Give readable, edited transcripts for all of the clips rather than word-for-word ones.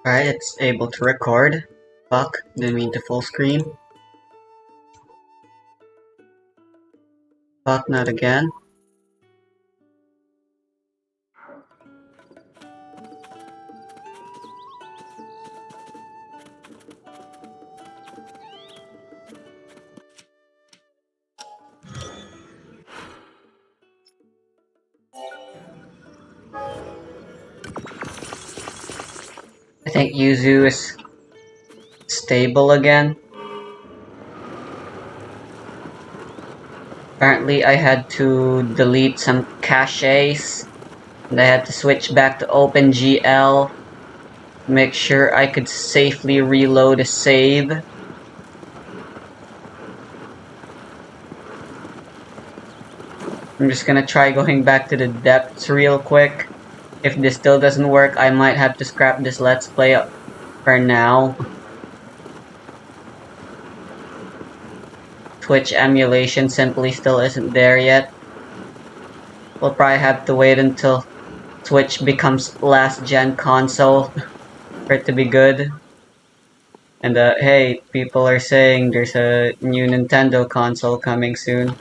Alright, it's able to record. Fuck, didn't mean to full screen. Fuck, not again. I think Yuzu is stable again. Apparently I had to delete some caches, and I had to switch back to OpenGL to make sure I could safely reload a save. I'm just gonna try going back to the depths real quick. If this still doesn't work, I might have to scrap this let's play up for now. Twitch emulation simply still isn't there yet. We'll probably have to wait until Switch becomes last gen console for it to be good. And hey, people are saying there's a new Nintendo console coming soon.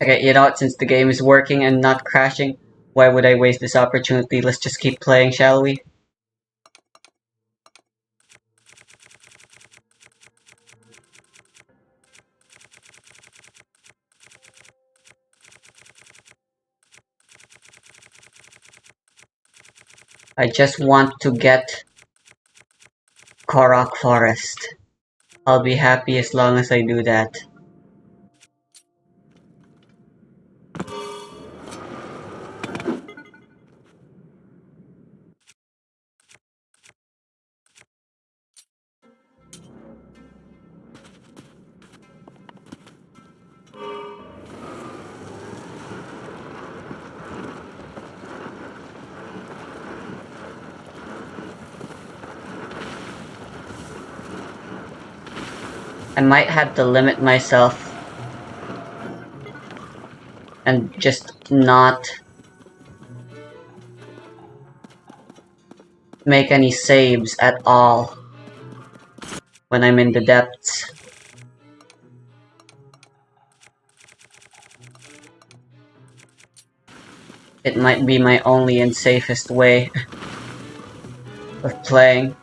Okay, you know what, since the game is working and not crashing, why would I waste this opportunity? Let's just keep playing, shall we? I just want to get Korok Forest. I'll be happy as long as I do that. I might have to limit myself and just not make any saves at all when I'm in the depths. It might be my only and safest way of playing.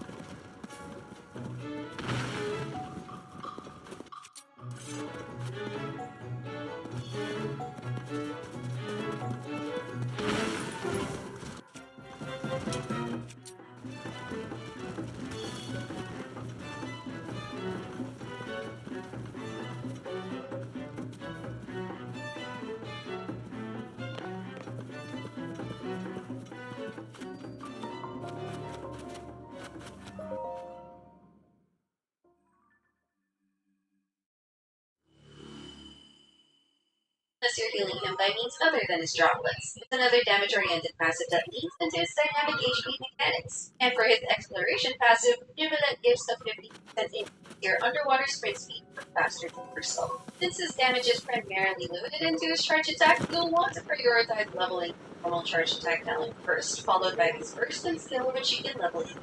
Unless you're healing him by means other than his droplets. It's another damage-oriented passive that leans into his dynamic HP mechanics. And for his exploration passive, Jubilant gives a 50% increase to your underwater sprint speed for faster traversal. Since his damage is primarily limited into his charge attack, you'll want to prioritize leveling normal charge attack talent first, followed by his burst and skill, which you can level in.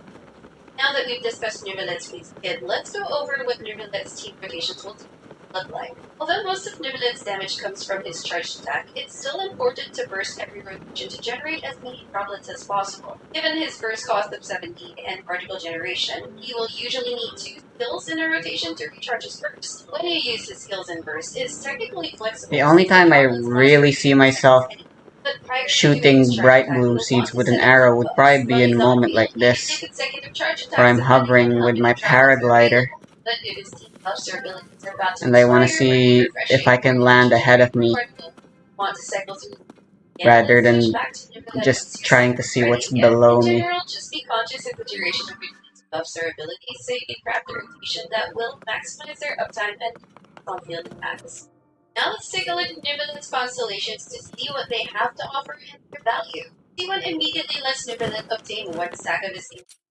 Now that we've discussed Nubilet's Fleet's Kid, let's go over what Nubilet's team rotations will do. bloodline. Although most of Nibilet's damage comes from his charged attack, it's still important to burst every rotation to generate as many droplets as possible. Given his burst cost of 70 and particle generation, he will usually need 2 skills in a rotation to recharge his burst. When you use his skills in burst, it's technically flexible. The only time I really see myself shooting bright blue seeds with an arrow would probably be in a moment like this, where I'm hovering with my paraglider, and they want to see if I can land ahead of me, rather than just trying to see what's below me. In general, just be conscious of the duration of your buffs or abilities so you can craft a rotation that will maximize their uptime and on-field attacks. Now let's take a look at Nibilet's constellations to see what they have to offer and their value. C1 immediately lets Nibilet obtain 1 stack of his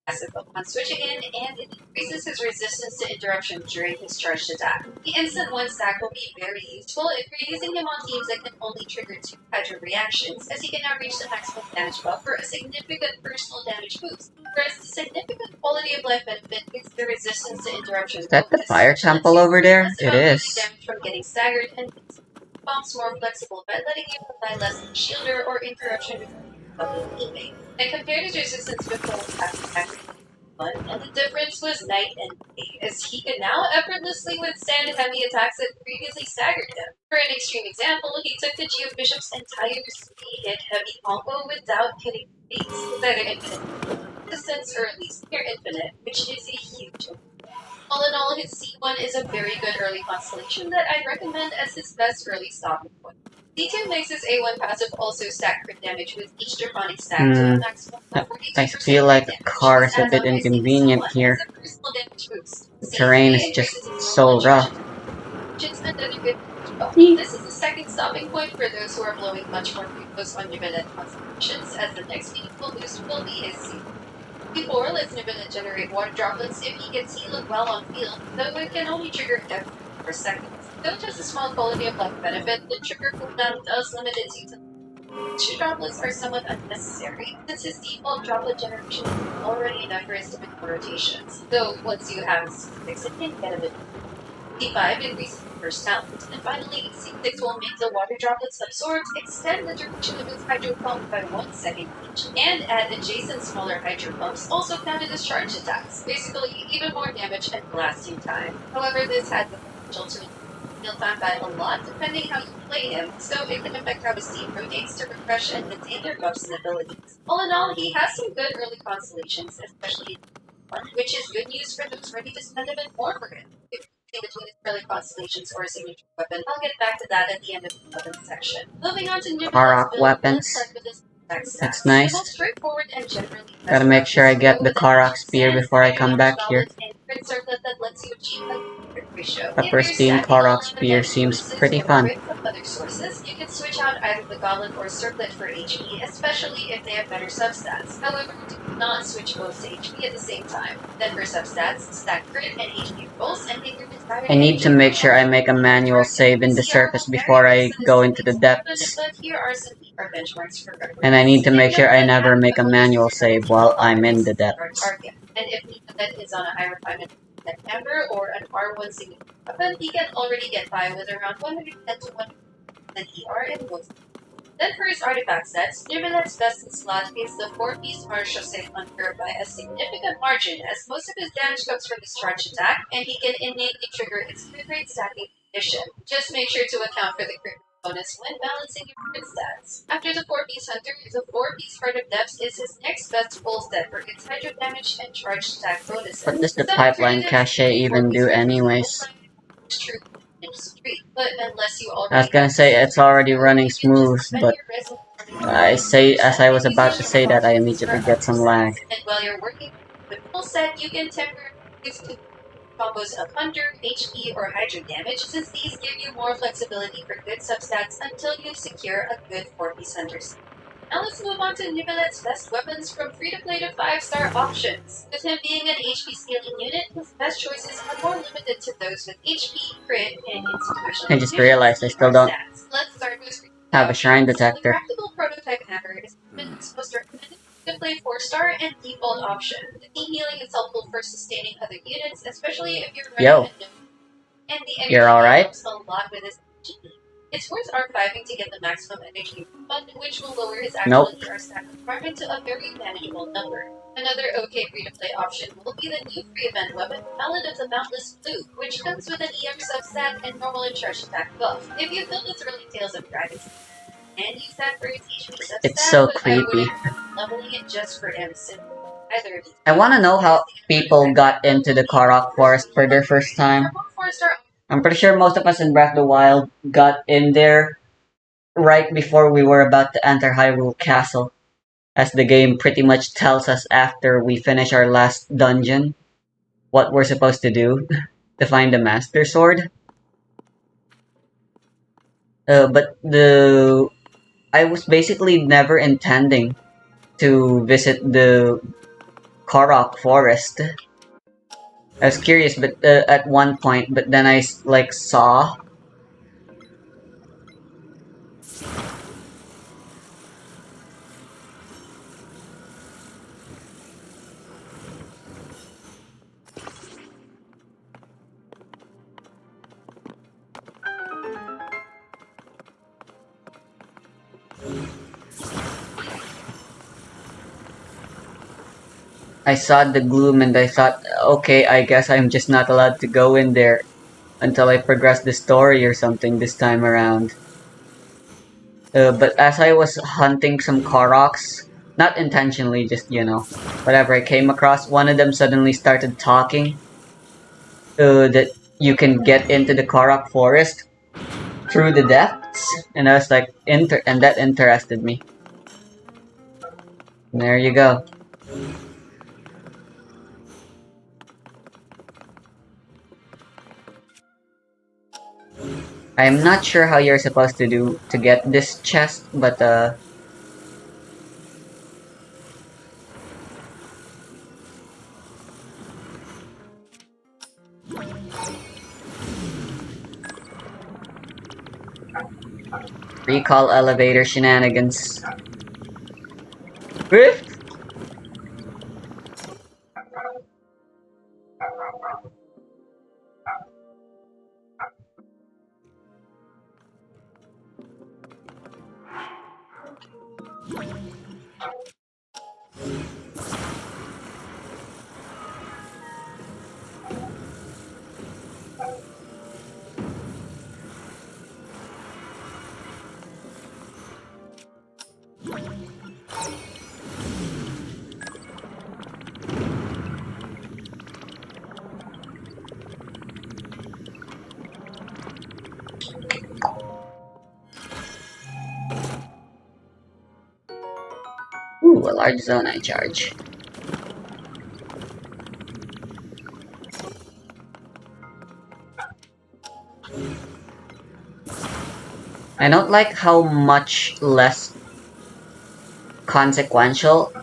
passive upon switching in, and it increases his resistance to interruption during his charged attack. The instant 1 stack will be very useful if you're using him on teams that can only trigger 2 hydro reactions, as he can now reach the maximum damage buff for a significant personal damage boost. Whereas the significant quality of life benefit is the resistance to interruption. Is that the fire temple over there? It is. Damage from getting staggered and bombs more flexible by letting you apply less shielder or interruption of the teammate. And compared his resistance before attack, and the difference was night and day, as he could now effortlessly withstand heavy attacks that previously staggered him. For an extreme example, he took the Geobishop's entire speed-hit heavy combo without hitting base, with either infinite resistance or at least near infinite, which is a huge improvement. All in all, his C1 is a very good early constellation that I'd recommend as his best early stopping point. C2 makes his A1 passive also stack crit damage with each draconic stack to a maximum of 42%. I feel like the car is a bit inconvenient here. The terrain is just so rough. This is the second stopping point for those who are blowing much more Kripos on Nibilet constellations, as the next meaningful boost will be his C4. C4 lets Nibilet generate water droplets if he gets healed while on field, though it can only trigger every 4 seconds. Though just a small quality of life benefit, the trigger cooldown does limit its utility. Extra droplets are somewhat unnecessary, since his default droplet generation is already enough for his typical rotations, though once you have C6 it can get a bit. C5 increases the first talent, and finally C6 will make the water droplets absorbed, extend the duration of his hydro pump by 1 second each, and add adjacent smaller hydro pumps also counted as charged attacks, basically even more damage and blasting time. However, this had the potential to heal time by a lot depending how you play him, so it can affect how his team rotates to refresh and maintain their buffs and abilities. All in all, he has some good early constellations, especially one, which is good news for those ready to spend a bit more for him. Between his early constellations or a signature weapon. I'll get back to that at the end of the weapons section. Moving on to Karak weapons. That's nice. Gotta make sure I get the Karak spear before I come back here. A pristine Karak spear seems pretty fun. Other sources, you can switch out either the goblet or circlet for HP, especially if they have better substats. However, do not switch both to HP at the same time. Then for substats, stack crit and HP rolls and take your desired. I need to make sure I make a manual save in the surface before I go into the depths. But here are some benchmarks for reference. And I need to make sure I never make a manual save while I'm in the depths. And if Nibilet is on a high refinement than Amber or an R1 signature weapon, he can already get by with around 110 to 100% ER in most. Then for his artifact sets, Nibilet's best in slot is the 4-piece Marechaussee Hunter by a significant margin, as most of his damage comes from his charge attack, and he can innately trigger its crit rate stacking condition. Just make sure to account for the crit bonus when balancing your crit stats. After the 4-piece Hunter, the 4-piece Heart of Depths is his next best full set for its hydro damage and charge attack bonuses. What does the pipeline cache even do anyways? But unless you I was gonna say it's already running smooth, but as I was about to say that, I immediately get some lag. And while you're working with full set, you can temporarily use combos of Hunter, HP, or Hydro damage, since these give you more flexibility for good substats until you secure a good 4-piece Hunter. Now let's move on to Nibilet's best weapons from free-to-play to 5-star options. With him being an HP scaling unit, his best choices are more limited to those with HP, crit, and institutional. I just realized I still don't Let's start with have a shrine detector. The practical prototype hammer is most recommended to play 4-star and default option. The team healing is helpful for sustaining other units, especially if you're running and the You're energy gain alright? helps a lot with his energy need. It's worth archiving to get the maximum energy, but which will lower his actual Nope. ER stack requirement to a very manageable number. Another okay free-to-play option will be the new free event weapon, Ballad of the Boundless Blue, which comes with an EM substat and normal and charge attack buff. If you build the Thrilling Tales of Dragons and use that for its HP It's substat, so but I creepy. wouldn't recommend leveling it just for M either of these. I wanna know how people got into the Korok Forest for their first time. I'm pretty sure most of us in Breath of the Wild got in there right before we were about to enter Hyrule Castle, as the game pretty much tells us after we finish our last dungeon what we're supposed to do to find the Master Sword. But the I was basically never intending to visit the Korok Forest. I was curious, but at one point, but then I like saw. I saw the gloom and I thought, okay, I guess I'm just not allowed to go in there until I progress the story or something this time around. But as I was hunting some Koroks, not intentionally, just, whatever I came across, one of them suddenly started talking that you can get into the Korok forest through the depths, and I was like, and that interested me. And there you go. I'm not sure how you're supposed to do to get this chest, but recall elevator shenanigans. Rift? Ooh, a large zone I charge. I don't like how much less consequential.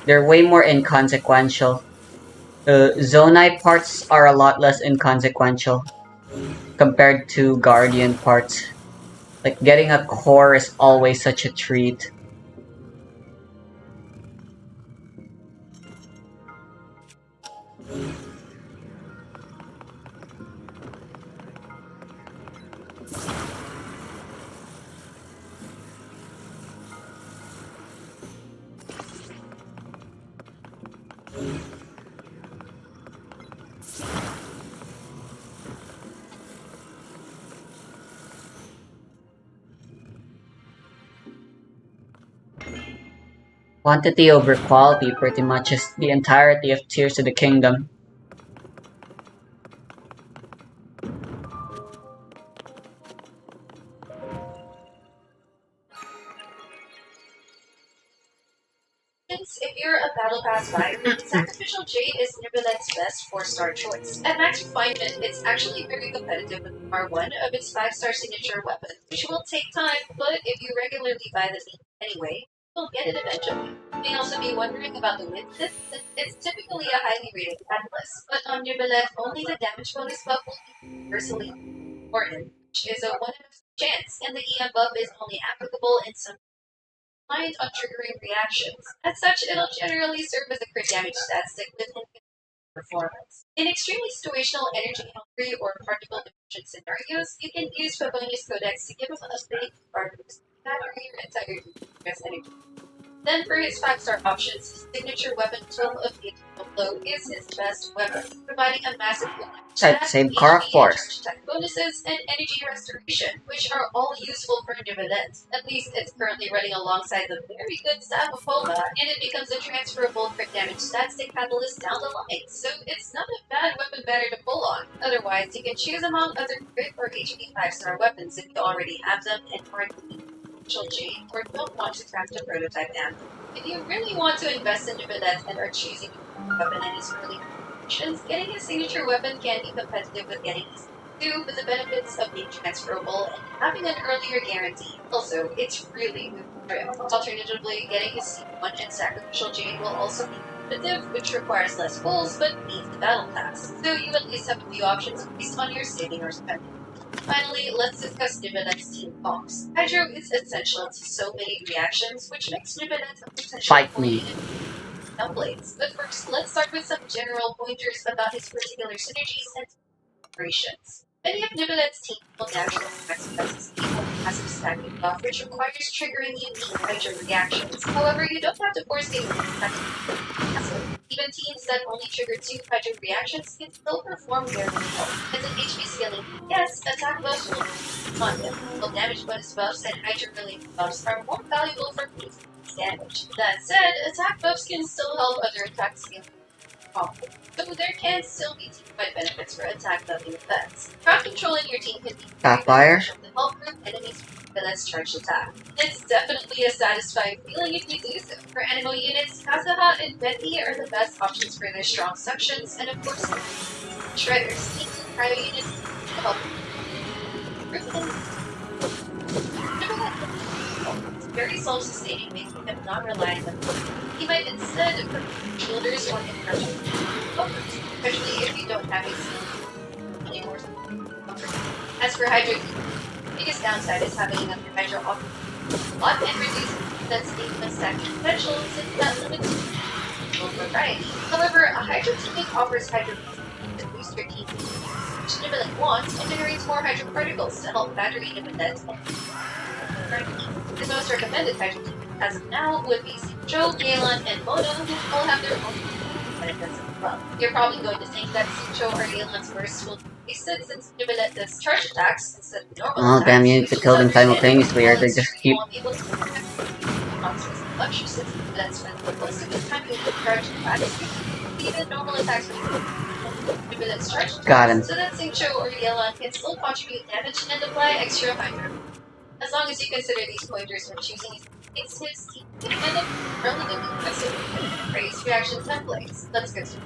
They're way more inconsequential. Zonai parts are a lot less inconsequential compared to Guardian parts. Like, getting a core is always such a treat. Quantity over quality pretty much is the entirety of Tears of the Kingdom. Since if you're a Battle Pass buyer, Sacrificial Jade is Nibilet's best 4-star choice. At max refinement, it's actually very competitive with R1 of its 5-star signature weapon, which will take time, but if you regularly buy the beat anyway, you'll get it eventually. You may also be wondering about the width tip. It's typically a highly rated catalyst, but on Nibilet, only the damage bonus buff will be universally important, which is a 1 in a chance, and the EM buff is only applicable in some reliant on triggering reactions. As such, it'll generally serve as a crit damage stat stick with infinite. performance. In extremely situational energy hungry or particle efficient scenarios, you can use Favonius Codex to give him a big spark boost battery your entire defense energy. Then for his 5-star options, his signature weapon 12 of the Eternal Blow is his best weapon, providing a massive I'd attack, save Kara HP and Force. charge attack bonuses, and energy restoration, which are all useful for Nivelette. At least it's currently running alongside the very good Staff of Homa, and it becomes a transferable crit damage stat stick catalyst down the line, so it's not a bad weapon banner to pull on. Otherwise, you can choose among other crit or HP 5-star weapons if you already have them and aren't Jade or don't want to craft a prototype now. If you really want to invest in Nivelette and are choosing a weapon in his early generations, getting his signature weapon can be competitive with getting his two, with the benefits of being transferable and having an earlier guarantee. Also, it's really good trail. Alternatively, getting his C1 and Sacrificial Jade will also be competitive, which requires less pulls but needs the battle pass. So you at least have a few options based on your saving or spending. Finally, let's discuss Nivelette's team comps. Hydro is essential to so many reactions, which makes Nivelette a potential Fight me. Blades. But first, let's start with some general pointers about his particular synergies and operations. Many of Nivelette's team will naturally maximize his stable passive stacking buff, which requires triggering unique Hydro reactions. However, you don't have to force the passive. Even teams that only trigger 2 Hydro reactions can still perform very well. As an HP scaling, yes, attack buffs will on him, while damage bonus buffs and Hydro-related buffs are more valuable for boosting damage. That said, attack buffs can still help other attack scaling combos, so there can still be team-wide benefits for attack buffing effects. Crowd controlling your team can be very Sapphire. beneficial to help group enemies with less charged attack. It's definitely a satisfying feeling if you do so. For animal units, Kazaha and Betty are the best options for their strong suctions, and of course, Shredders, Sneak and Cryo units to help group enemies. It's very self-sustaining, making him not reliant on food. He might instead prefer shoulders or encouragement buffers, especially if you don't have a any more comfort. As for Hydro, the biggest downside is having enough Hydro off a lot and reducing that statement stacking potential since that limits variety. However, a Hydro teammate offers Hydro to boost your team, which Nivelette wants, and generates more Hydro particles to help battery Nivelette. The most recommended Hydro team as of now would be Joe, Yelan, and Mono, who all have their own benefits as well. You're probably going to think that Joe or Yelan's bursts will be wasted since Nivelette does charge attacks instead of normal Oh, attacks. damn, you need to kill them simultaneously or they just keep... Much since Nivelette spends most of his time doing charge attacks, even normal attacks Nivelette's charge attacks. Got him. So that Xingqiu or Yelan can still contribute damage and apply extra Hydro. As long as you consider these pointers when choosing his team, and relatively impressive praise reaction templates. Let's go through.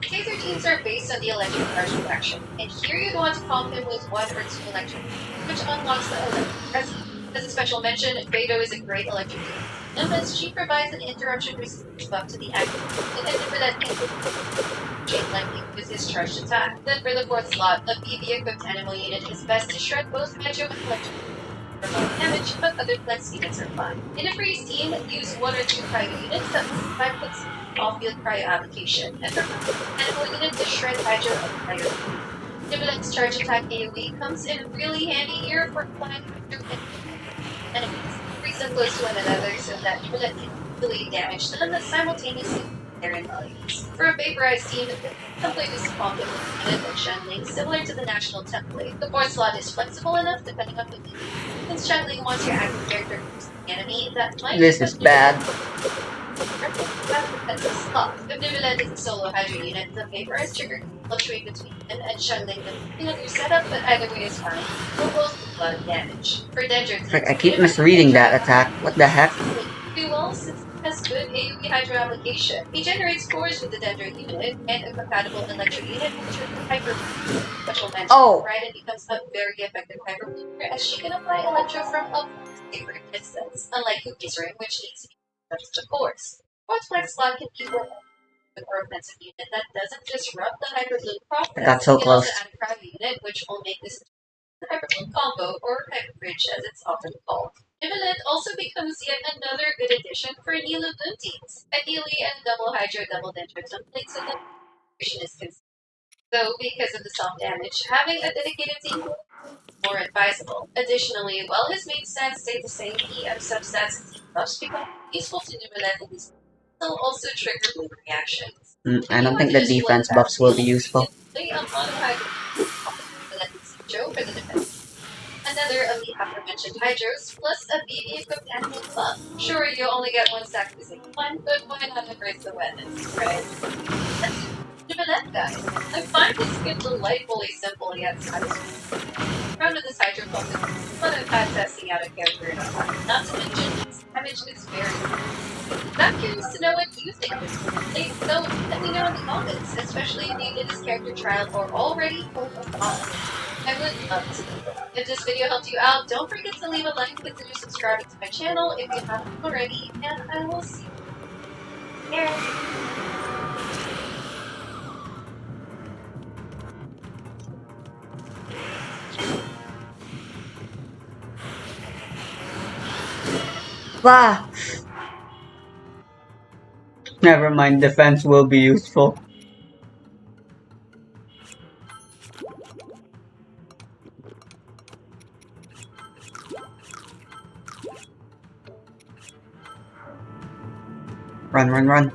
Taser teams are based on the electric charge reaction, and here you'd want to comp him with 1 or 2 electric, which unlocks the electric present. As a special mention, Beidou is a great electric team, unless she provides an interruption resistance buff to the active, and for that Jade likely with his charged attack. Then for the 4th slot, a BB equipped animal unit is best to shred both Hydro and electric damage, but other flex units are fine. In a freeze team, use 1 or 2 cryo units that will 5 clicks off-field cryo application, and for animal unit to shred Hydro and cryo. Nivelette's charge attack AoE comes in really handy here for applying Hydro and enemies. Freeze them close to one another so that Nivelette can easily damage them simultaneously with their abilities. For a vaporized team, the template is often unit and Shenling, similar to the national template. The 4th slot is flexible enough depending on the team. Since Shenling wants your active character to boost the enemy, that might This is bad. If Nivelette is a solo Hydro unit, the vaporized trigger can fluctuate between him and Shenling depending on your setup, but either way is fine. We'll both do a lot of damage. For Dendro Frick, I keep misreading that attack. What the heck? do well since it has good AoE Hydro application. He generates cores with the Dendro unit and a compatible electric unit which is the Hyper Special mention. Oh! Raiden becomes a very effective Hyper as she can apply Electro from a favorite distance, unlike Hookie's Ring, which needs to be touched to cores. 4th flex slot can be worked with an offensive unit that doesn't disrupt the Hyperbloom process. I got so You can close. also add a crowd unit, which will make this the Hyperbloom combo, or Hyper Bridge as it's often called. Nivelette also becomes yet another good addition for Nilo Bloom teams, ideally a double Hydro double Dendro template so that acceleration is considered. So, because of the self-damage, having a dedicated team is more advisable. Additionally, while his main stats stay the same, EM substats and team buffs become useful to Nubilet, and these will also trigger move reactions. If I you don't want think to the just one defense tap buffs will be you useful. can play a mono hydro Nubilet and Joe for the defense. Another of the aforementioned hydros, plus a BB equipped animal buff. Sure, you only get one stack to save one, but why not embrace the weapons, right? That's Jubilet, guys. I find this skin delightfully simple yet satisfying. Proud of this hydro focus. Fun I've had testing out a character in a while. Not to mention, its damage is very good. I'm curious to know what you think of it. So let me know in the comments, especially if you did this character trial or already hold a follow. I would love to know. If this video helped you out, don't forget to leave a like, consider subscribing to my channel if you haven't already, and I will see you there. Ah! Never mind, defense will be useful. Run, run, run.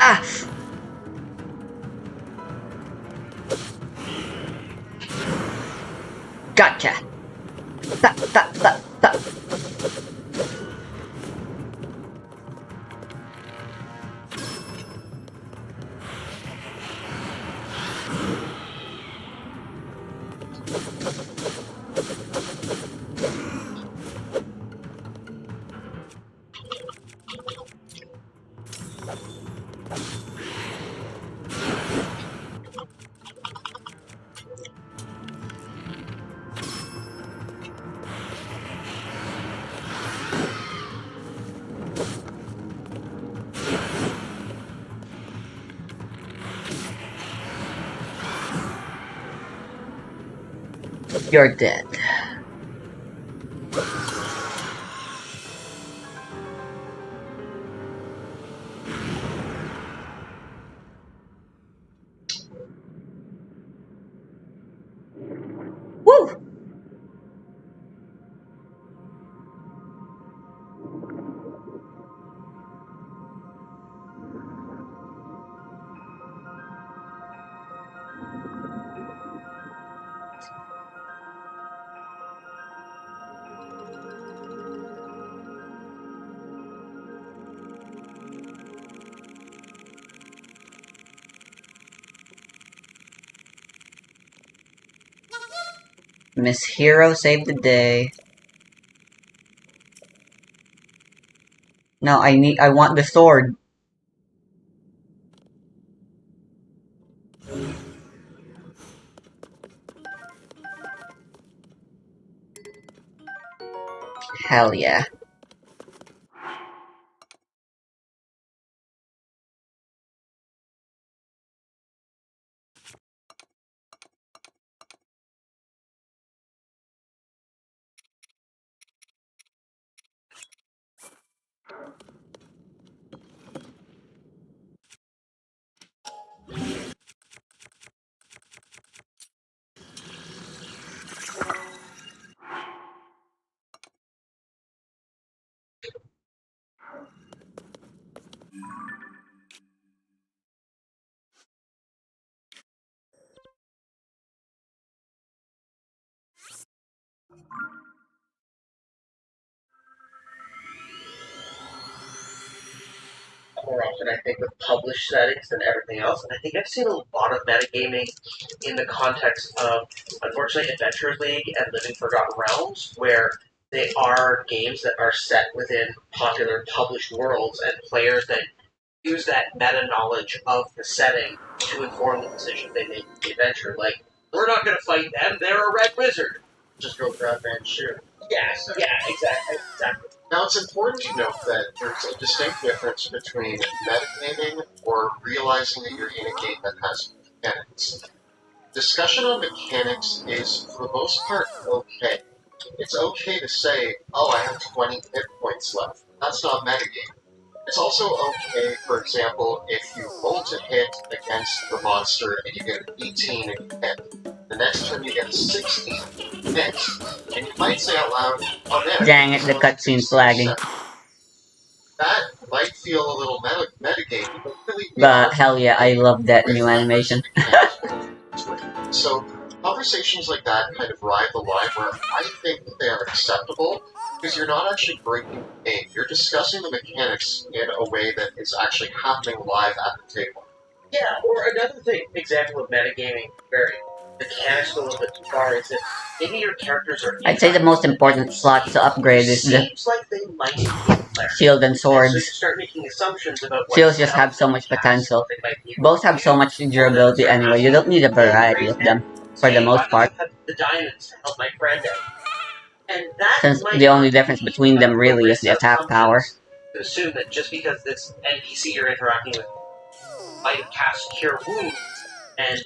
Ah! Gotcha! Ta, ta, ta, ta. You're dead. Woo! Miss Hero saved the day. No, I want the sword. Hell yeah. More often, I think, with published settings than everything else. And I think I've seen a lot of metagaming in the context of, unfortunately, Adventure League and Living Forgotten Realms, where they are games that are set within popular published worlds, and players that use that meta knowledge of the setting to inform the decision they make in the adventure. Like, we're not going to fight them; they're a red wizard. Just go grab and shoot. Yes, yeah, exactly. Now, it's important to note that there's a distinct difference between metagaming or realizing that you're in a game that has mechanics. discussion on mechanics is, for the most part, okay. It's okay to say, oh, I have 20 hit points left. That's not metagame. It's also okay, for example, if you roll to hit against the monster and you get an 18 and you hit. The next turn you get a 16 and hit. And you might say out loud, oh man, Dang it, the cutscene's lagging. that might feel a little metagamey, but really we But are hell yeah, I love that new animation. So conversations like that kind of ride the line where I think that they are acceptable because you're not actually breaking the game. You're discussing the mechanics in a way that is actually happening live at the table. Yeah, or another example of metagaming where the mechanics go a little bit too far is that maybe your characters are. I'd say the most important slot to upgrade is the seems like they might be player. shield and And so you swords. start making assumptions about what Shields just have spells so much they cast, potential. they might be able Both to have so do, much or that durability start anyway, you asking, don't need a "Hey, variety raise of them, hand, for the hey, most why don't part. you have the diamonds to help my friend out?" And that Since might the only not difference be between them an really is appropriate the set of attack power. assumptions to assume that just because this NPC you're interacting with might have cast Cure Wounds and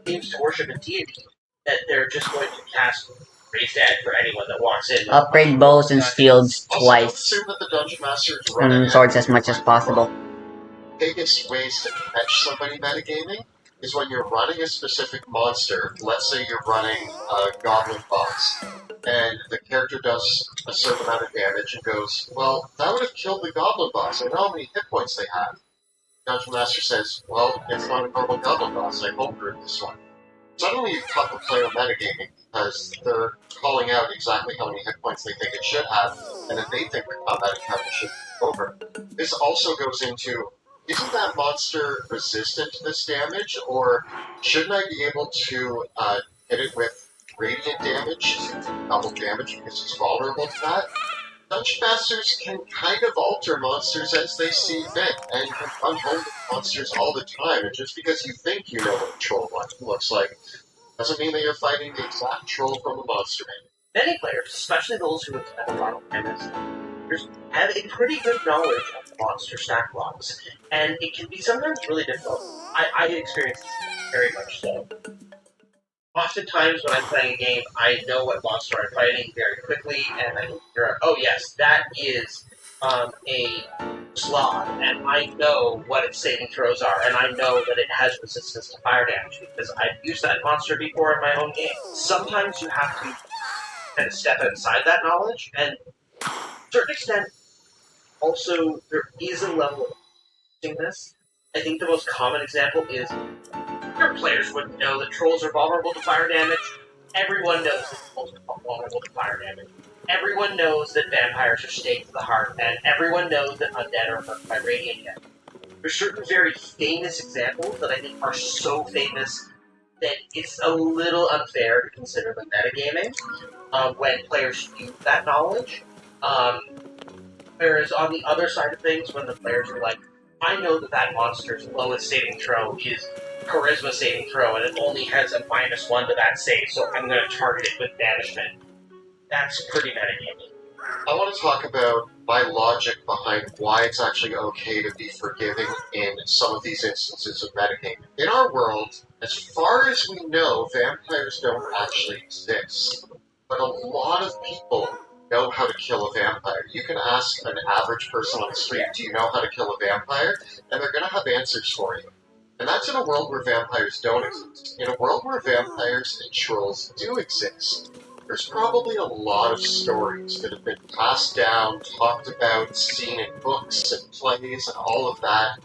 seems to worship a deity, that they're just going to cast Raise Dead for anyone that walks in. Upgrade bows and shields Also, don't twice, assume that the dungeon master is running and swords as much as possible. Biggest ways to catch somebody metagaming is when you're running a specific monster. Let's say you're running a goblin boss, and the character does a certain amount of damage and goes, well, that would have killed the goblin boss. I know how many hit points they have. Dungeon Master says, well, it's not a normal goblin boss. I homebrewed this one. Suddenly you've caught the player metagaming because they're calling out exactly how many hit points they think it should have, and then they think the combat encounter should be over. This also goes into, isn't that monster resistant to this damage, or shouldn't I be able to hit it with radiant damage, double damage, because it's vulnerable to that? Dungeon Masters can kind of alter monsters as they see fit, and can run home with monsters all the time, and just because you think you know what a troll looks like, doesn't mean that you're fighting the exact troll from the monster manual. Many players, especially those who have spent a lot of time as have a pretty good knowledge of monster stack blocks, and it can be sometimes really difficult. I experience this very much so. Oftentimes when I'm playing a game, I know what monster I'm fighting very quickly, and I can figure out, oh yes, that is a Slod, and I know what its saving throws are, and I know that it has resistance to fire damage, because I've used that monster before in my own game. Sometimes you have to kind of step outside that knowledge, and to a certain extent, also, there is a level of this. I think the most common example is your players would know that trolls are vulnerable to fire damage. Everyone knows that trolls are vulnerable to fire damage. Everyone knows that vampires are staked to the heart, and everyone knows that undead are hurt by radiant damage. There's certain very famous examples that I think are so famous that it's a little unfair to consider them metagaming when players use that knowledge. Whereas on the other side of things, when the players are like, I know that that monster's lowest saving throw is Charisma saving throw, and it only has a -1 to that save, so I'm going to target it with Banishment. That's pretty metagaming. I want to talk about my logic behind why it's actually okay to be forgiving in some of these instances of metagaming. In our world, as far as we know, vampires don't actually exist. But a lot of people know how to kill a vampire. You can ask an average person on the street, do you know how to kill a vampire? And they're going to have answers for you. And that's in a world where vampires don't exist. In a world where vampires and trolls do exist, there's probably a lot of stories that have been passed down, talked about, seen in books and plays and all of that.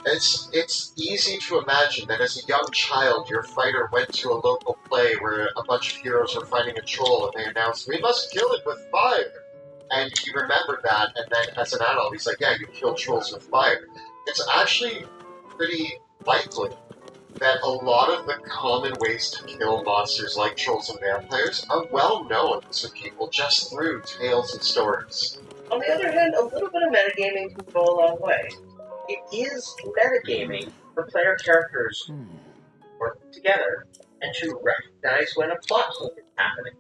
It's easy to imagine that as a young child, your fighter went to a local play where a bunch of heroes were fighting a troll and they announced, we must kill it with fire! And he remembered that, and then as an adult, he's like, yeah, you kill trolls with fire. It's actually pretty likely that a lot of the common ways to kill monsters like trolls and vampires are well known to people just through tales and stories. On the other hand, a little bit of metagaming can go a long way. It is metagaming for player characters to work together and to recognize when a plot hook is happening.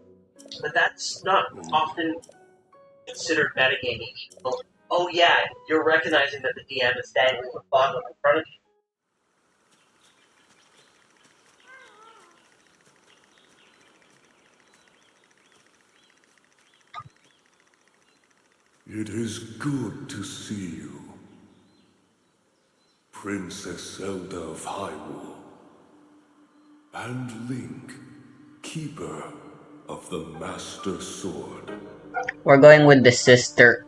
But that's not often considered metagaming. Well, oh yeah, you're recognizing that the DM is dangling a plot hook in front of you. It is good to see you. Princess Zelda of Hyrule. And Link, keeper of the Master Sword. We're going with the sister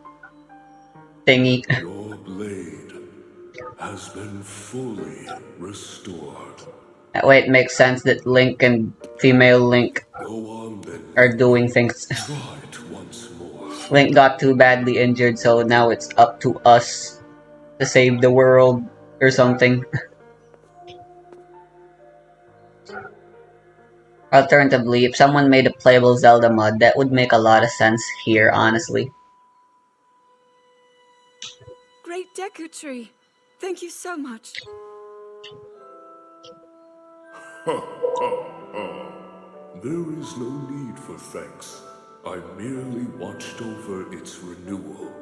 thingy. Your blade has been fully restored. That way it makes sense that Link and female Link Go on then, are doing things. try it once more. Link got too badly injured, so now it's up to us to save the world or something. Alternatively, if someone made a playable Zelda mod, that would make a lot of sense here, honestly. Great Deku Tree. Thank you so much. There is no need for thanks. I merely watched over its renewal.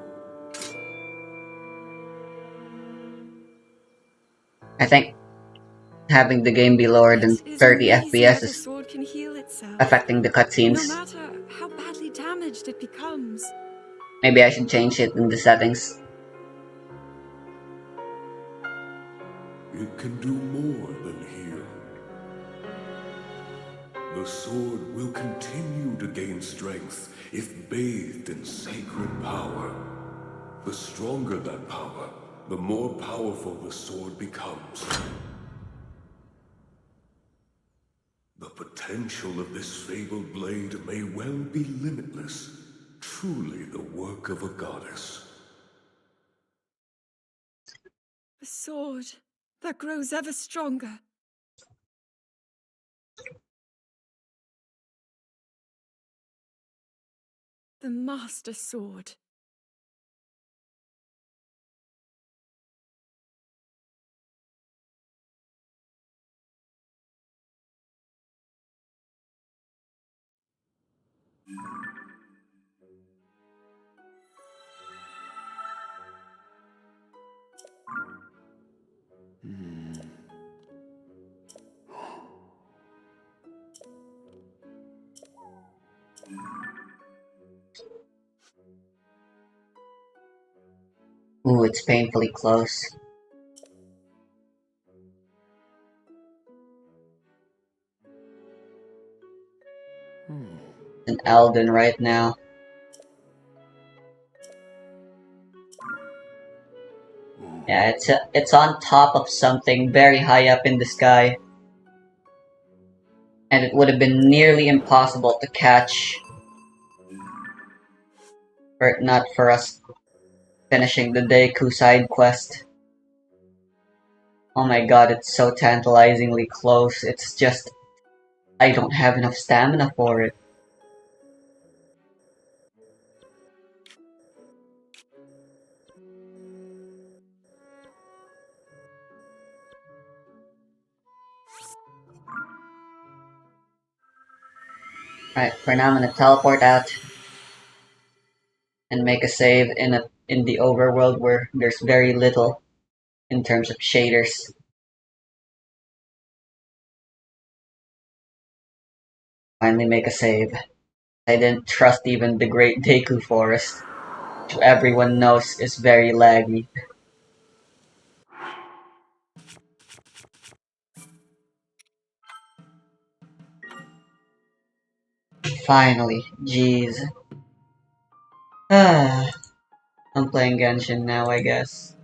I think having the game be lower than It is 30 amazing FPS that a is sword can heal itself, affecting the no cutscenes. matter how badly damaged it becomes. Maybe I should change it in the settings. It can do more than heal. The sword will continue to gain strength if bathed in sacred power. The stronger that power, the more powerful the sword becomes. The potential of this fabled blade may well be limitless, truly the work of a goddess. A sword that grows ever stronger. The Master Sword. Ooh, it's painfully close. An Elden right now. Yeah, it's on top of something very high up in the sky. And it would have been nearly impossible to catch were it not for us finishing the Deku side quest. Oh my god, it's so tantalizingly close. It's just I don't have enough stamina for it. Alright, for now I'm gonna teleport out and make a save in the overworld where there's very little in terms of shaders. Finally make a save. I didn't trust even the Great Deku Forest, which everyone knows is very laggy. Finally, jeez. I'm playing Genshin now, I guess.